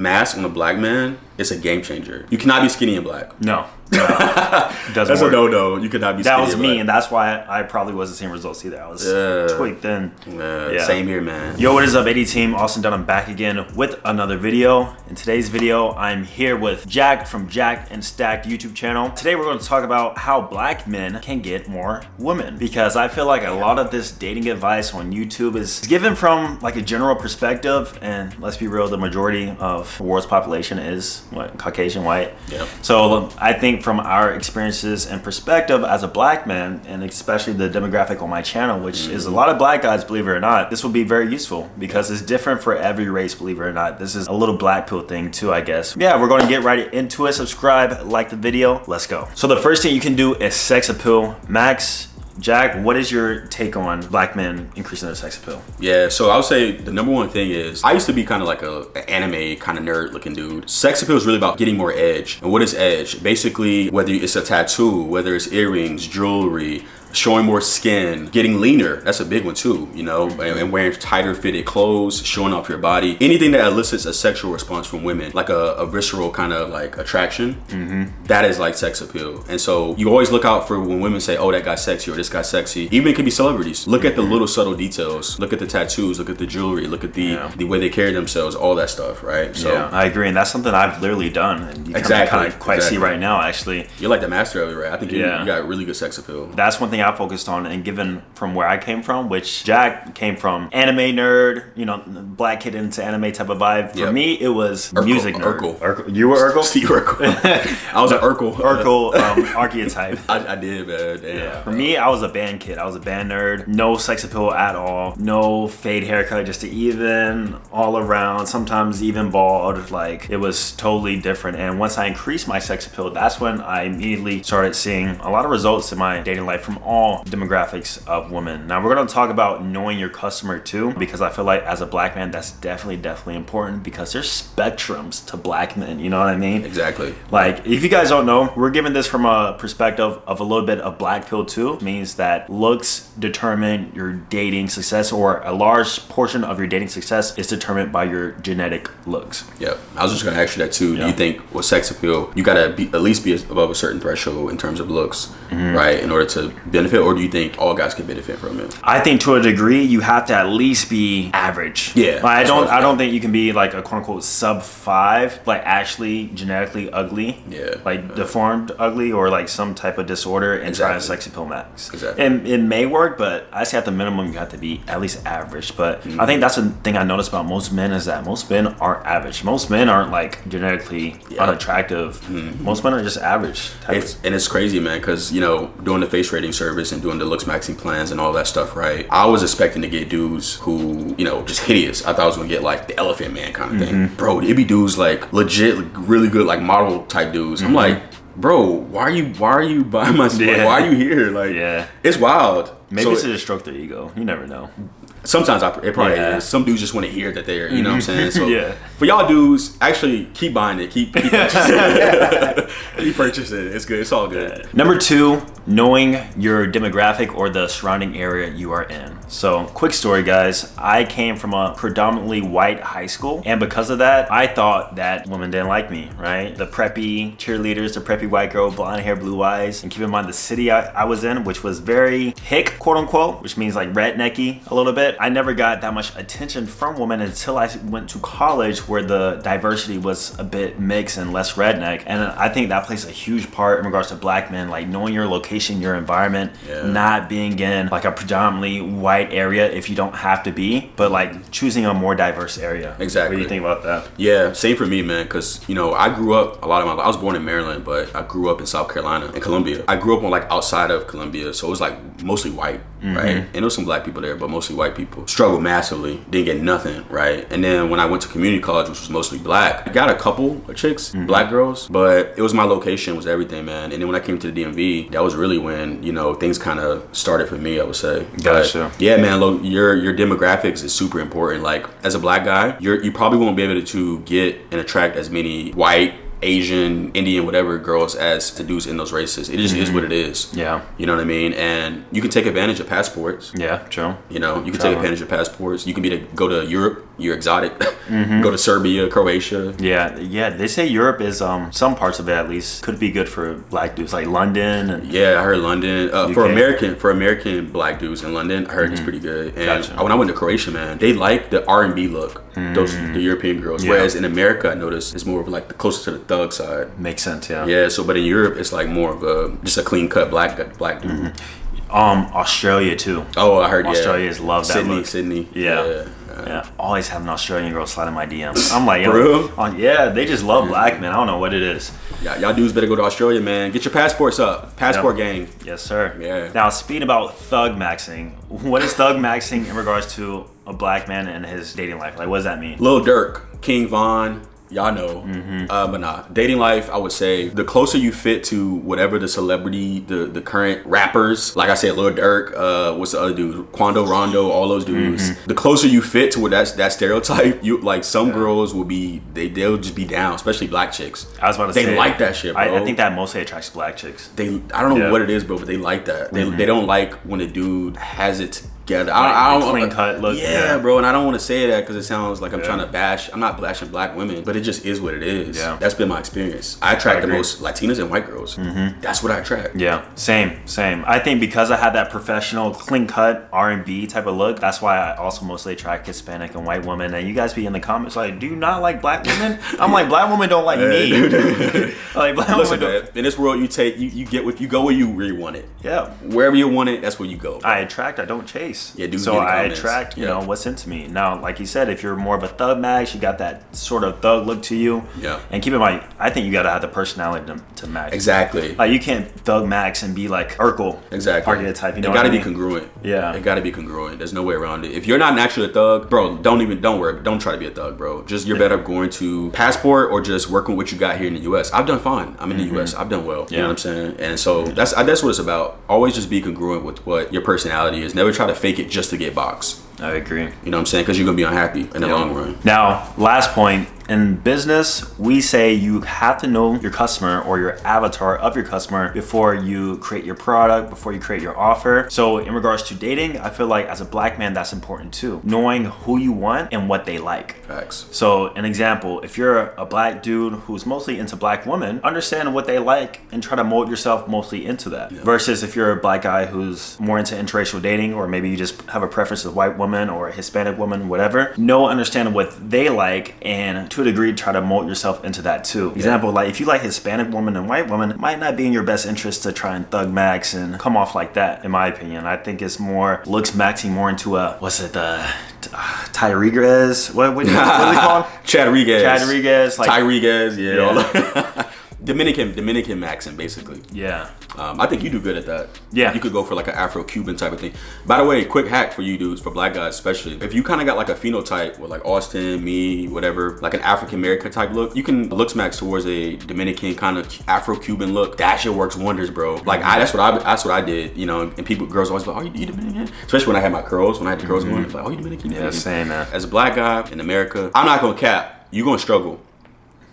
mask on a black man, it's a game changer. You cannot be skinny and black. No. Doesn't That's work. a no. You could not be skinny. That was and me, black. and that's why I probably wasn't seeing results either. I was tweaked thin. Yeah. Same here, man. Yo, what is up, AD team? Austin Dunham back again with another video. In today's video, I'm here with Jack from Jack and Stacked YouTube channel. Today, we're going to talk about how black men can get more women, because I feel like a lot of this dating advice on YouTube is given from like a general perspective, and let's be real, the majority of the world's population is what, Caucasian, white. Yep. So I think from our experiences and perspective as a black man, and especially the demographic on my channel, which is a lot of black guys, believe it or not, this will be very useful because it's different for every race, believe it or not. This is a little black pill thing too, I guess. Yeah, we're going to get right into it. Subscribe, like the video, let's go. So the first thing you can do is sex appeal. Max, Jack, what is your take on black men increasing their sex appeal? Yeah, so I would say the number one thing is, I used to be kind of like an anime kind of nerd looking dude. Sex appeal is really about getting more edge. And what is edge? Basically, whether it's a tattoo, whether it's earrings, jewelry, showing more skin, getting leaner. That's a big one too, you know, and wearing tighter fitted clothes, showing off your body. Anything that elicits a sexual response from women, like a visceral kind of like attraction, that is like sex appeal. And so you always look out for when women say, oh, that guy's sexy or this guy's sexy. Even it could be celebrities. Look at the little subtle details. Look at the tattoos, look at the jewelry, look at the way they carry themselves, all that stuff, right? So yeah, I agree. And that's something I've literally done. And you kind of quite see right now, actually. You're like the master of it, right? I think you got really good sex appeal. That's one thing I focused on, and given from where I came from, which Jack came from anime nerd, you know, black kid into anime type of vibe. For me, it was music nerd. Urkel. You were Urkel? Steve Urkel. I was an Urkel. Urkel archetype. I did, man. Damn. Yeah. For me, I was a band kid. I was a band nerd. No sex appeal at all. No fade haircut, just even, all around, sometimes even bald. Like, it was totally different. And once I increased my sex appeal, that's when I immediately started seeing a lot of results in my dating life from all demographics of women. Now, we're going to talk about knowing your customer too, because I feel like as a black man, that's definitely important, because there's spectrums to black men. You know what I mean? Exactly. Like, if you guys don't know, we're giving this from a perspective of a little bit of black pill too. It means that looks determine your dating success, or a large portion of your dating success is determined by your genetic looks. Yeah, I was just going to ask you that too. Do you think with sex appeal, you got to at least be above a certain threshold in terms of looks, right, in order to benefit, or do you think all guys can benefit from it? I think to a degree you have to at least be average. Yeah. Like, I don't think you can be like a quote unquote sub 5, like actually genetically ugly. Yeah. Like deformed ugly, or like some type of disorder, and try to sex appeal max. Exactly. And it may work, but I say at the minimum you have to be at least average. But I think that's the thing I noticed about most men, is that most men aren't average. Most men aren't like genetically unattractive. Most men are just average. It's crazy, man, because, you know, doing the face rating service and doing the looks maxing plans and all that stuff, right? I was expecting to get dudes who, you know, just hideous. I thought I was gonna get like the elephant man kind of thing. Bro, it'd be dudes like legit, like, really good, like model type dudes. I'm like, bro, why are you buying my stuff? Why are you here? Like, it's wild. Maybe it's to just stroke their ego. You never know. Sometimes it probably is. Some dudes just want to hear that they're, you know what I'm saying? So for y'all dudes, actually keep buying it. Keep purchasing it. Keep purchasing it. It's good. It's all good. Number 2, knowing your demographic or the surrounding area you are in. So, quick story, guys. I came from a predominantly white high school, and because of that, I thought that women didn't like me, right? The preppy cheerleaders, the preppy white girl, blonde hair, blue eyes. And keep in mind the city I was in, which was very hick, quote unquote, which means like rednecky a little bit. I never got that much attention from women until I went to college, where the diversity was a bit mixed and less redneck. And I think that plays a huge part in regards to black men, like knowing your location, your environment, not being in like a predominantly white area if you don't have to be, but like choosing a more diverse area. Exactly. What do you think about that? Yeah, same for me, man, because, you know, I grew up a lot of my life. I was born in Maryland, but I grew up in South Carolina and Columbia. I grew up on like outside of Columbia, so it was like mostly white, right? And there was some black people there, but mostly white people. Struggled massively, didn't get nothing, right? And then when I went to community college, which was mostly black, I got a couple of chicks, black girls, but it was my location was everything, man. And then when I came to the DMV, that was really when, you know, things kind of started for me, I would say. Gotcha. But yeah, man, look, your demographics is super important. Like, as a black guy, you probably won't be able to get and attract as many white, Asian, Indian, whatever girls as to dudes in those races. It just is what it is. Yeah. You know what I mean? And you can take advantage of passports. Yeah, true. You know, you can take advantage of passports. You can go to Europe you're exotic. Go to Serbia, Croatia. Yeah. They say Europe is some parts of it at least could be good for black dudes, like London. And Yeah, I heard London for American black dudes in London. I heard it's pretty good. And when I went to Croatia, man, they like the R&B look. Those the European girls. Whereas in America, I noticed it's more of like the closer to the thug side. Makes sense. Yeah. Yeah. So, but in Europe, it's like more of just a clean cut black dude. Australia too. Oh, I heard. Australians love that Sydney. Yeah. Always have an Australian girl slide in my DMs. I'm like, bro. They just love black men. I don't know what it is. Yeah, y'all dudes better go to Australia, man. Get your passports up. Passport gang. Yes, sir. Yeah. Now, speaking about thug maxing, what is thug maxing in regards to a black man and his dating life? Like, what does that mean? Lil Durk, King Von. Y'all know. But nah, dating life, I would say the closer you fit to whatever the celebrity, the current rappers, like I said, Lil Durk, what's the other dude? Quando Rondo, all those dudes. The closer you fit to what that stereotype, you like some girls will be, they'll just be down, especially black chicks. I was about to say. They like that shit, bro. I think that mostly attracts black chicks. I don't know what it is, bro, but they like that. They don't like when a dude has it together. I don't clean cut look. Yeah, bro, and I don't want to say that because it sounds like I'm trying to bash. I'm not bashing black women, but it just is what it is. Yeah, that's been my experience. I attract the most Latinas and white girls. That's what I attract. Yeah, same. I think because I had that professional, clean cut R&B type of look, that's why I also mostly attract Hispanic and white women. And you guys be in the comments like, do you not like black women? I'm like, black women don't like me. Like black women don't. In this world, you get what you go where you really want it. Yeah, wherever you want it, that's where you go. I attract, I don't chase. Yeah, dude. So I attract, you know, what's into me. Now, like you said, if you're more of a thug max, you got that sort of thug look to you. Yeah. And keep in mind, I think you got to have the personality to match. Exactly. Like you can't thug max and be like Urkel. Exactly. Archetype. You know, it got to be congruent. Yeah. It got to be congruent. There's no way around it. If you're not naturally a thug, bro, don't worry. Don't try to be a thug, bro. Just you're better going to passport or just working with what you got here in the U.S. I've done fine. I'm in the U.S. I've done well. You know what I'm saying? And so that's what it's about. Always just be congruent with what your personality is. Never try to fake it just to get boxed. I agree. You know what I'm saying? Because you're going to be unhappy in the long run. Now, last point. In business, we say you have to know your customer or your avatar of your customer before you create your product, before you create your offer. So in regards to dating, I feel like as a black man, that's important too. Knowing who you want and what they like. Facts. So an example, if you're a black dude who's mostly into black women, understand what they like and try to mold yourself mostly into that. Yeah. Versus if you're a black guy who's more into interracial dating, or maybe you just have a preference of white woman or a Hispanic woman, whatever. Understand what they like, and to a degree try to mold yourself into that too. Example, like if you like Hispanic woman and white woman, it might not be in your best interest to try and thug max and come off like that, in my opinion. I think it's more looks maxing more into Tyrigres? What is it called? Chadriguez. Like, Tyriguez, yeah. Dominican maxing, basically. Yeah. I think you do good at that. Yeah. You could go for like an Afro-Cuban type of thing. By the way, quick hack for you dudes, for black guys especially. If you kind of got like a phenotype with like Austin, me, whatever, like an African-American type look, you can looks max towards a Dominican kind of Afro-Cuban look. That shit works wonders, bro. Like that's what I did, you know, and girls always like, oh, you Dominican? Especially when I had my curls, when I had the curls going, like, oh, you Dominican? Yeah, same, man. As a black guy in America, I'm not gonna cap. You're gonna struggle.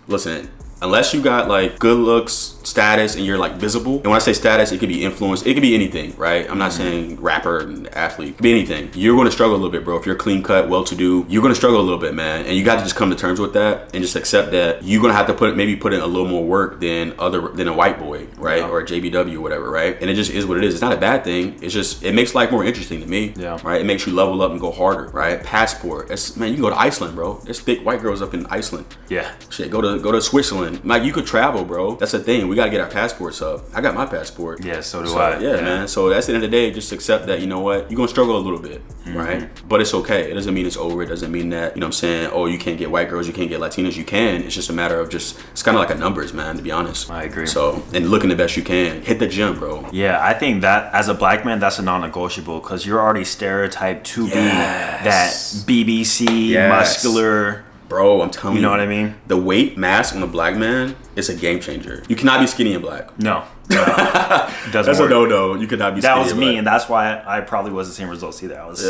Listen, unless you got like good looks, status, and you're like visible. And when I say status, it could be influence, it could be anything, right? I'm not saying rapper and athlete, it could be anything. You're gonna struggle a little bit, bro. If you're clean cut, well-to-do, you're gonna struggle a little bit, man. And you got to just come to terms with that and just accept that you're gonna have to put in a little more work than a white boy, right? Or a JBW or whatever, right? And it just is what it is. It's not a bad thing. It's just, it makes life more interesting to me, right? It makes you level up and go harder, right? Passport, man, you can go to Iceland, bro. There's thick white girls up in Iceland. Yeah. Shit, go to Switzerland. Like, you could travel, bro. That's the thing. We gotta get our passports up. I got my passport. Yeah, so do I. Yeah, man. So that's the end of the day. Just accept that, you know what? You're gonna struggle a little bit, right? But it's okay. It doesn't mean it's over. It doesn't mean that, you know what I'm saying, oh, you can't get white girls, you can't get Latinas. You can. It's just a matter of it's kind of like a numbers, man, to be honest. I agree. So, and looking the best you can. Hit the gym, bro. Yeah, I think that as a black man, that's a non-negotiable, because you're already stereotyped to be that BBC muscular. Bro, I'm telling you. You know what I mean? The weight mass on a black man is a game changer. You cannot be skinny and black. No. Doesn't That's work. a no. You could not be. That was skinny, me, but- and that's why I probably was the same results either. I was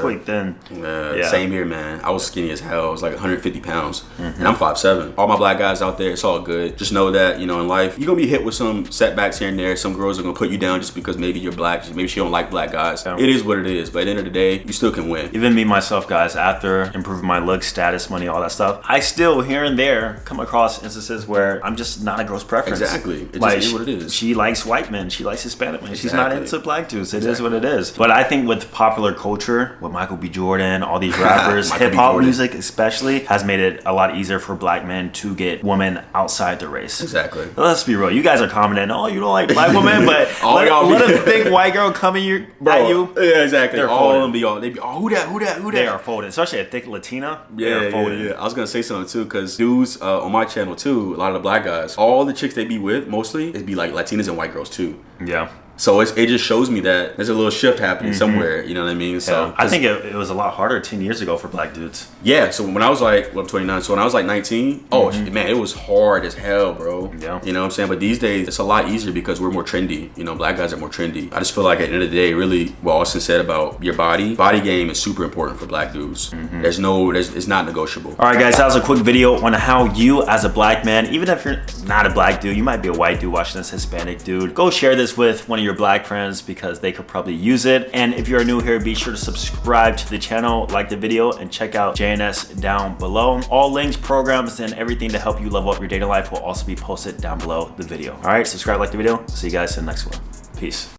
tweaked thin. Yeah. Same here, man. I was skinny as hell. I was like 150 pounds, and I'm 5'7". All my black guys out there, it's all good. Just know that, you know, in life, you're gonna be hit with some setbacks here and there. Some girls are gonna put you down just because maybe you're black. Maybe she don't like black guys. Yeah. It is what it is. But at the end of the day, you still can win. Even me, myself, guys, after improving my look, status, money, all that stuff, I still here and there come across instances where I'm just not a girl's preference. Exactly. It Like, just is what it is. She likes white men. She likes Hispanic men. She's not Exactly. into black dudes. It is what it is. But I think with popular culture, with Michael B. Jordan, all these rappers, Michael B. hip hop Jordan. music especially, has made it a lot easier for black men to get women outside the race. Exactly. Let's be real. You guys are commenting, oh, you don't like black women, but let a big white girl come at you. Yeah, exactly. They're all folded. of them they be, oh, who that? They are folded, especially a thick Latina. Yeah, They're folded. yeah. I was gonna say something too, because dudes on my channel too, a lot of the black guys, all the chicks they be with mostly, it be like Latinas and white girls too. Yeah. So it just shows me that there's a little shift happening somewhere. You know what I mean? So I think it was a lot harder 10 years ago for black dudes. yeah. So when I was like, I'm 29. So when I was like 19, man, it was hard as hell, bro. Yeah. You know what I'm saying? But these days it's a lot easier because we're more trendy. You know, black guys are more trendy. I just feel like at the end of the day, really, what Austin said about your body game is super important for black dudes. It's not negotiable. All right, guys, that was a quick video on how you, as a black man, even if you're not a black dude, you might be a white dude watching this, Hispanic dude, go share this with one of your black friends because they could probably use it. And if you're new here, be sure to subscribe to the channel, like the video, and check out JNS down below. All links, programs, and everything to help you level up your dating life will also be posted down below the video. All right, subscribe, like the video. See you guys in the next one. Peace.